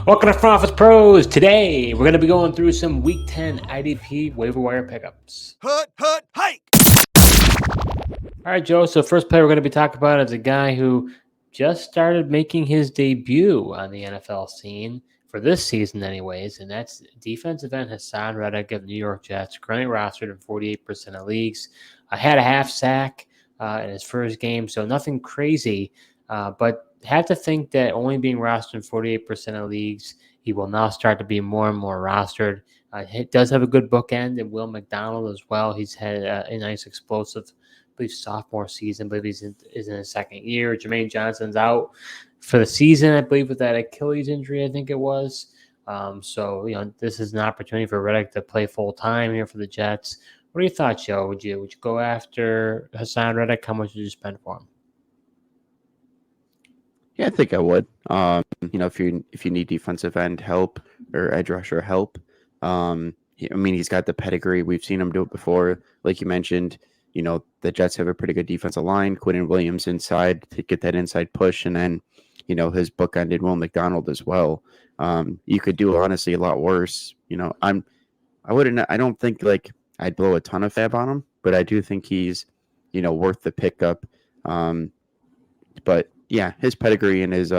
Welcome to Front Office Pros. Today, we're going to be going through some Week 10 IDP waiver wire pickups. Hike! All right, Joe. So first player we're going to be talking about is a guy who just started making his debut on the NFL scene for this season anyways, and that's defensive end Haason Reddick of the New York Jets, currently rostered in 48% of leagues. Had a half sack in his first game, so nothing crazy, but had to think that only being rostered in 48% of leagues, he will now start to be more and more rostered. He does have a good bookend in Will McDonald as well. He's had a nice explosive, I believe, sophomore season. I believe is in his second year. Jermaine Johnson's out for the season, I believe, with that Achilles injury, I think it was. So, this is an opportunity for Reddick to play full time here for the Jets. What are your thoughts, Joe? Would you go after Haason Reddick? How much would you spend for him? Yeah, I think I would. If you need defensive end help or edge rusher help, he's got the pedigree. We've seen him do it before. Like you mentioned, the Jets have a pretty good defensive line. Quinton Williams inside to get that inside push, and then, his bookended Will McDonald as well. You could do honestly a lot worse. I don't think like I'd blow a ton of FAAB on him, but I do think he's, worth the pickup. But yeah, his pedigree and his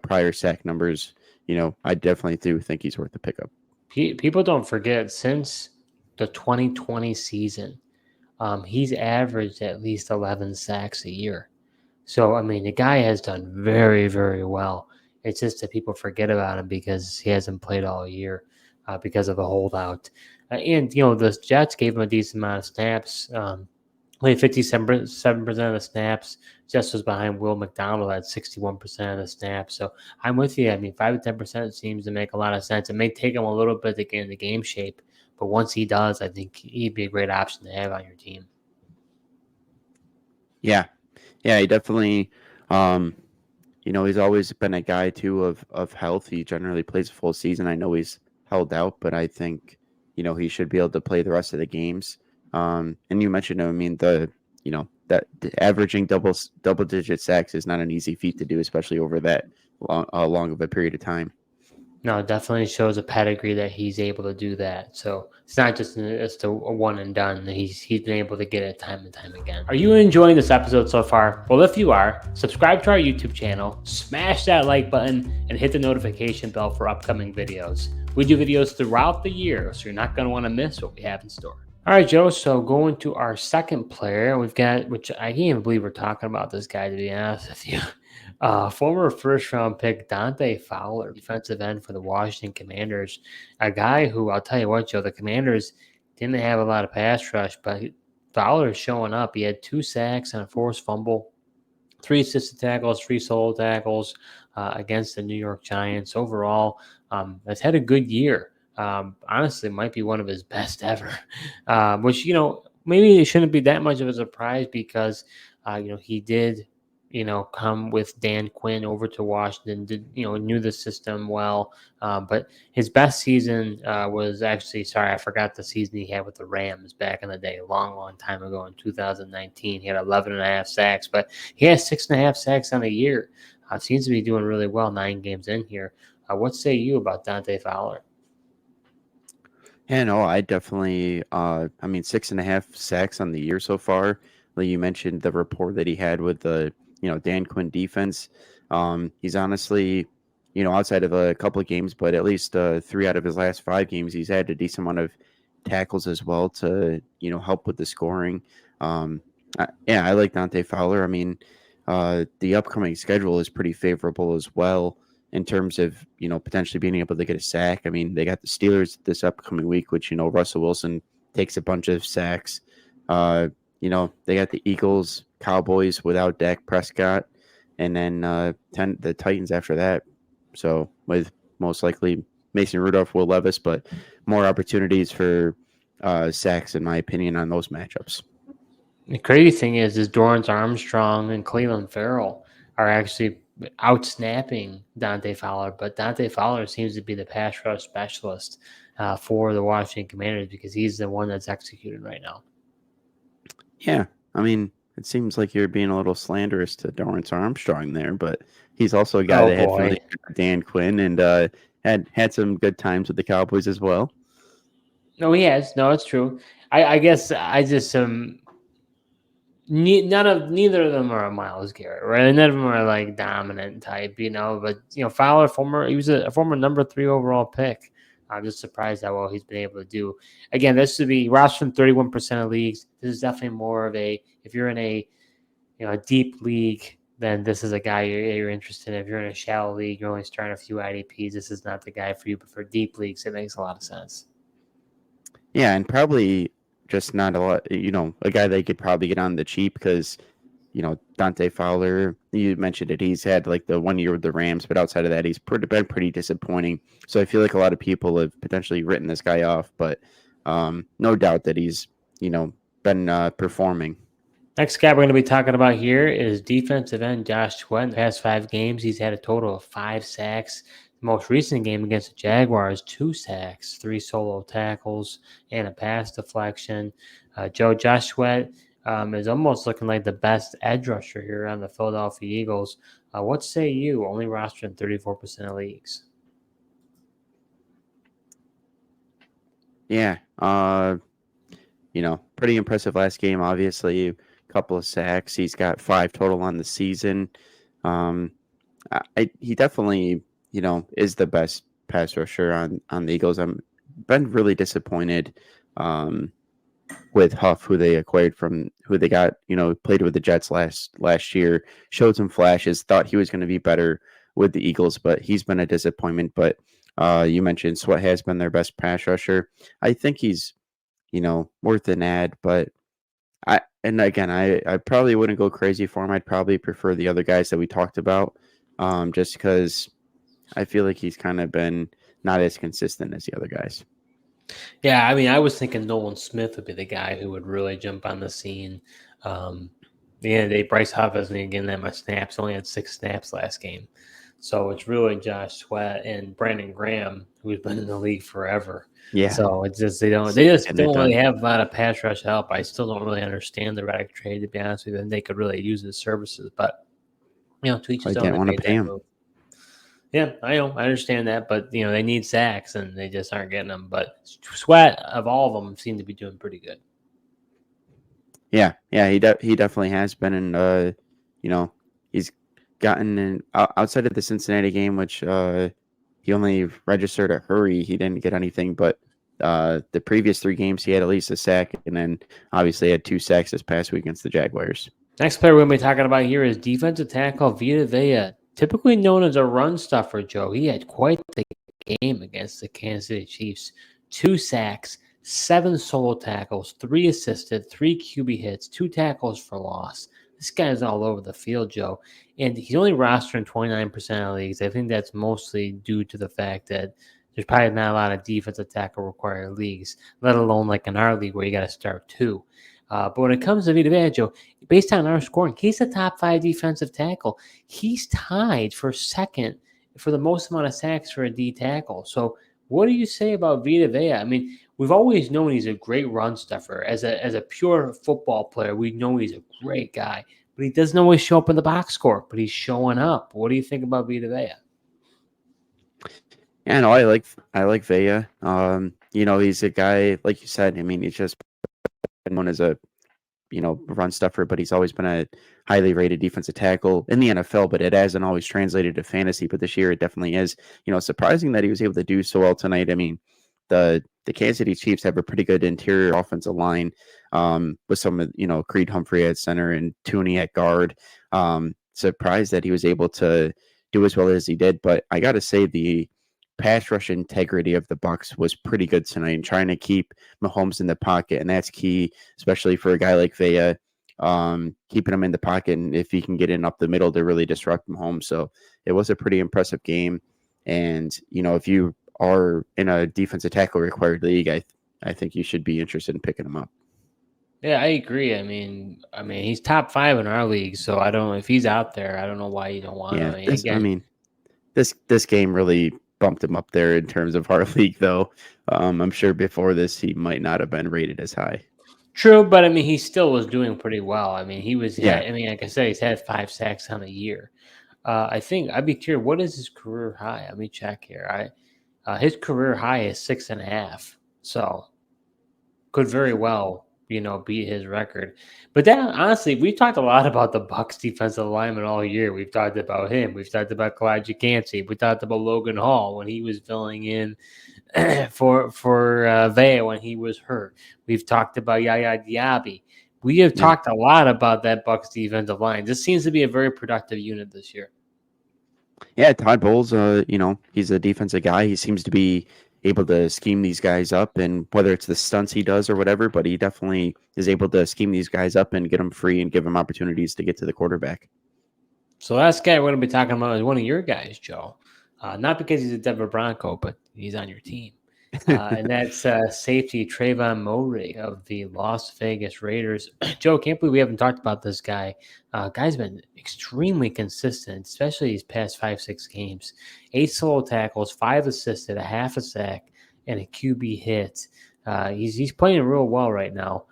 prior sack numbers, I definitely do think he's worth the pickup. People don't forget, since the 2020 season, he's averaged at least 11 sacks a year. So, the guy has done very, very well. It's just that people forget about him because he hasn't played all year because of the holdout. And the Jets gave him a decent amount of snaps. Played 57% of the snaps. Just was behind Will McDonald at 61% of the snaps. So I'm with you. 5 to 10% seems to make a lot of sense. It may take him a little bit to get into game shape, but once he does, I think he'd be a great option to have on your team. Yeah, he definitely. He's always been a guy too of health. He generally plays a full season. I know he's held out, but I think he should be able to play the rest of the games. And you mentioned, that averaging double digit sacks is not an easy feat to do, especially over that long of a period of time. No, it definitely shows a pedigree that he's able to do that. So it's not just a one and done. He's been able to get it time and time again. Are you enjoying this episode so far? Well, if you are, subscribe to our YouTube channel, smash that like button, and hit the notification bell for upcoming videos. We do videos throughout the year, so you're not going to want to miss what we have in store. All right, Joe, so going to our second player, we've got, which I can't even believe we're talking about this guy, to be honest with you. Former first-round pick Dante Fowler, defensive end for the Washington Commanders, a guy who, I'll tell you what, Joe, the Commanders didn't have a lot of pass rush, but Fowler is showing up. He had 2 sacks and a forced fumble, 3 assisted tackles, 3 solo tackles against the New York Giants. Overall, has had a good year. Honestly, might be one of his best ever, which, maybe it shouldn't be that much of a surprise because, he did, come with Dan Quinn over to Washington, did, knew the system well. But his best season was actually, I forgot the season he had with the Rams back in the day, a long, long time ago in 2019. He had 11.5 sacks, but he has 6.5 sacks on the year. Seems to be doing really well 9 games in here. What say you about Dante Fowler? Yeah, no, I definitely, 6.5 sacks on the year so far. Like you mentioned, the rapport that he had with the, Dan Quinn defense. He's honestly, outside of a couple of games, but at least 3 out of his last 5 games, he's had a decent amount of tackles as well to, help with the scoring. I like Dante Fowler. The upcoming schedule is pretty favorable as well in terms of, potentially being able to get a sack. They got the Steelers this upcoming week, which, Russell Wilson takes a bunch of sacks. They got the Eagles, Cowboys without Dak Prescott, and then the Titans after that. So with most likely Mason Rudolph, Will Levis, but more opportunities for sacks, in my opinion, on those matchups. The crazy thing is Dorrance Armstrong and Cleveland Farrell are actually out-snapping Dante Fowler, but Dante Fowler seems to be the pass rush specialist for the Washington Commanders because he's the one that's executed right now. Yeah, it seems like you're being a little slanderous to Dorrance Armstrong there, but he's also a guy Oh that had boy. familiar with Dan Quinn and had some good times with the Cowboys as well. No, he has. No, it's true. I guess I just neither of them are a Miles Garrett, right? None of them are like dominant type, you know. But Fowler, he was a former number 3 overall pick. I'm just surprised how well he's been able to do. Again, this would be rostered in 31% of leagues. This is definitely more of a, if you're in a a deep league, then this is a guy you're interested in. If you're in a shallow league, you're only starting a few IDPs. This is not the guy for you. But for deep leagues, it makes a lot of sense. Yeah, and probably just not a lot, a guy they could probably get on the cheap because, Dante Fowler, you mentioned it. He's had like the 1 year with the Rams, but outside of that, he's been pretty disappointing. So I feel like a lot of people have potentially written this guy off, but no doubt that he's, been performing. Next guy we're going to be talking about here is defensive end Josh Sweat. In the past 5 games, he's had a total of 5 sacks. The most recent game against the Jaguars, 2 sacks, 3 solo tackles, and a pass deflection. Josh Sweat is almost looking like the best edge rusher here on the Philadelphia Eagles. What say you? Only rostered in 34% of leagues. Yeah. Pretty impressive last game, obviously. A couple of sacks. He's got 5 total on the season. He definitely, is the best pass rusher on the Eagles. I'm been really disappointed with Huff, who they acquired from, who they got, played with the Jets last year. Showed some flashes. Thought he was going to be better with the Eagles, but he's been a disappointment. But you mentioned Sweat has been their best pass rusher. I think he's, worth an ad, but I probably wouldn't go crazy for him. I'd probably prefer the other guys that we talked about, just because I feel like he's kind of been not as consistent as the other guys. Yeah, I mean, I was thinking Nolan Smith would be the guy who would really jump on the scene. Bryce Huff isn't getting that much snaps. Only had 6 snaps last game. So it's really Josh Sweat and Brandon Graham, who's been in the league forever. Yeah. So it's just they just Getting it don't really done. have a lot of pass rush help. I still don't really understand the Reddick trade, to be honest with you. And they could really use his services, but to each I his own. didn't They want to made pay that him. move. Yeah, I know. I understand that, but they need sacks and they just aren't getting them. But Sweat, of all of them, seem to be doing pretty good. Yeah, he definitely has been, and he's gotten in outside of the Cincinnati game, which he only registered a hurry. He didn't get anything, but the previous 3 games he had at least a sack, and then obviously had 2 sacks this past week against the Jaguars. Next player we're going to be talking about here is defensive tackle Vita Vea, typically known as a run stuffer, Joe. He had quite the game against the Kansas City Chiefs. 2 sacks, 7 solo tackles, 3 assisted, 3 QB hits, 2 tackles for loss. This guy's all over the field, Joe. And he's only rostered in 29% of leagues. I think that's mostly due to the fact that there's probably not a lot of defensive tackle required leagues, let alone like in our league where you got to start 2. But when it comes to Vita Vea, Joe, based on our scoring, he's a top 5 defensive tackle. He's tied for second for the most amount of sacks for a D tackle. So what do you say about Vita Vea? I mean, we've always known he's a great run stuffer. As a pure football player, we know he's a great guy. But he doesn't always show up in the box score, but he's showing up. What do you think about Vita Vea? Yeah, no, I like Vea. He's a guy, like you said. I mean, he's just been known as a run stuffer, but he's always been a highly rated defensive tackle in the NFL, but it hasn't always translated to fantasy. But this year it definitely is. Surprising that he was able to do so well tonight. I mean, the Kansas City Chiefs have a pretty good interior offensive line, with some of, Creed Humphrey at center and Tooney at guard. Surprised that he was able to do as well as he did. But I got to say, the pass rush integrity of the Bucs was pretty good tonight, and trying to keep Mahomes in the pocket, and that's key, especially for a guy like Vea, keeping him in the pocket, and if he can get in up the middle to really disrupt Mahomes. So it was a pretty impressive game, and if you are in a defensive tackle required league, I think you should be interested in picking him up. Yeah, I agree. I mean, he's top 5 in our league, so I don't know if he's out there. I don't know why you don't want him. This game really bumped him up there in terms of our league, though. I'm sure before this he might not have been rated as high. True, but I mean, he still was doing pretty well. I mean, Yeah. I mean, like I said, he's had 5 sacks on the year. I think I'd be curious, what is his career high? Let me check here. His career high is 6.5. So could very well, beat his record. But then honestly, we've talked a lot about the Bucs defensive lineman all year. We've talked about him. We've talked about Clyde Jukansi. We talked about Logan Hall when he was filling in for Vea when he was hurt. We've talked about Yaya Diaby. We have talked a lot about that Bucs defensive line. This seems to be a very productive unit this year. Yeah, Todd Bowles, he's a defensive guy. He seems to be able to scheme these guys up, and whether it's the stunts he does or whatever, but he definitely is able to scheme these guys up and get them free and give them opportunities to get to the quarterback. So last guy we're going to be talking about is one of your guys, Joe. Not because he's a Denver Bronco, but he's on your team. And that's safety Trevon Moehrig of the Las Vegas Raiders. Joe, can't believe we haven't talked about this guy. Guy's been extremely consistent, especially these past 5-6 games. 8 solo tackles, 5 assisted, a half a sack, and a QB hit. He's playing real well right now.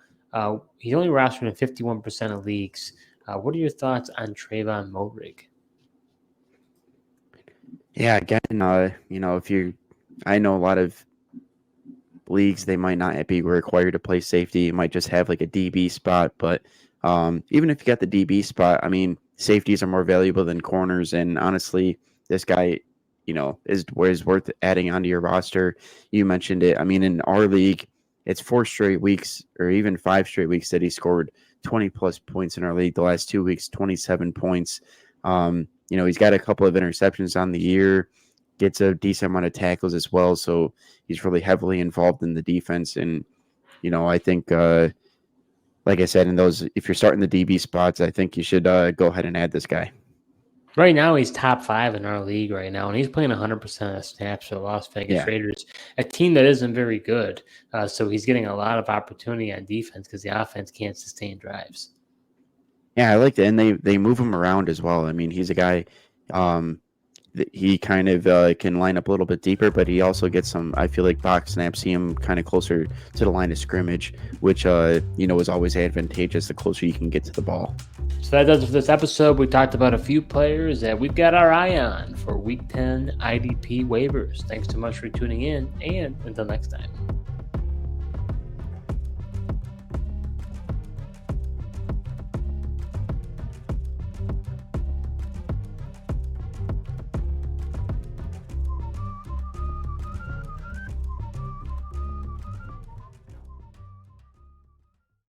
He's only rostered in 51% of leagues. What are your thoughts on Trevon Moehrig? Yeah, again, I know a lot of leagues, they might not be required to play safety. You might just have like a DB spot, but even if you got the DB spot, I mean, safeties are more valuable than corners, and honestly, this guy, is worth adding onto your roster. You mentioned it. I mean, in our league, it's 4 straight weeks or even 5 straight weeks that he scored 20 plus points in our league. The last 2 weeks, 27 points. He's got a couple of interceptions on the year, gets a decent amount of tackles as well. So he's really heavily involved in the defense. And, I think, like I said, if you're starting the DB spots, I think you should go ahead and add this guy. Right now, he's top 5 in our league right now, and he's playing 100% of snaps for the Las Vegas Raiders, a team that isn't very good. So he's getting a lot of opportunity on defense because the offense can't sustain drives. Yeah, I like that, and they move him around as well. I mean, he's a guy. He kind of can line up a little bit deeper, but he also gets some, I feel like, box snaps, see him kind of closer to the line of scrimmage, which, is always advantageous the closer you can get to the ball. So that does it for this episode. We talked about a few players that we've got our eye on for Week 10 IDP waivers. Thanks so much for tuning in, and until next time.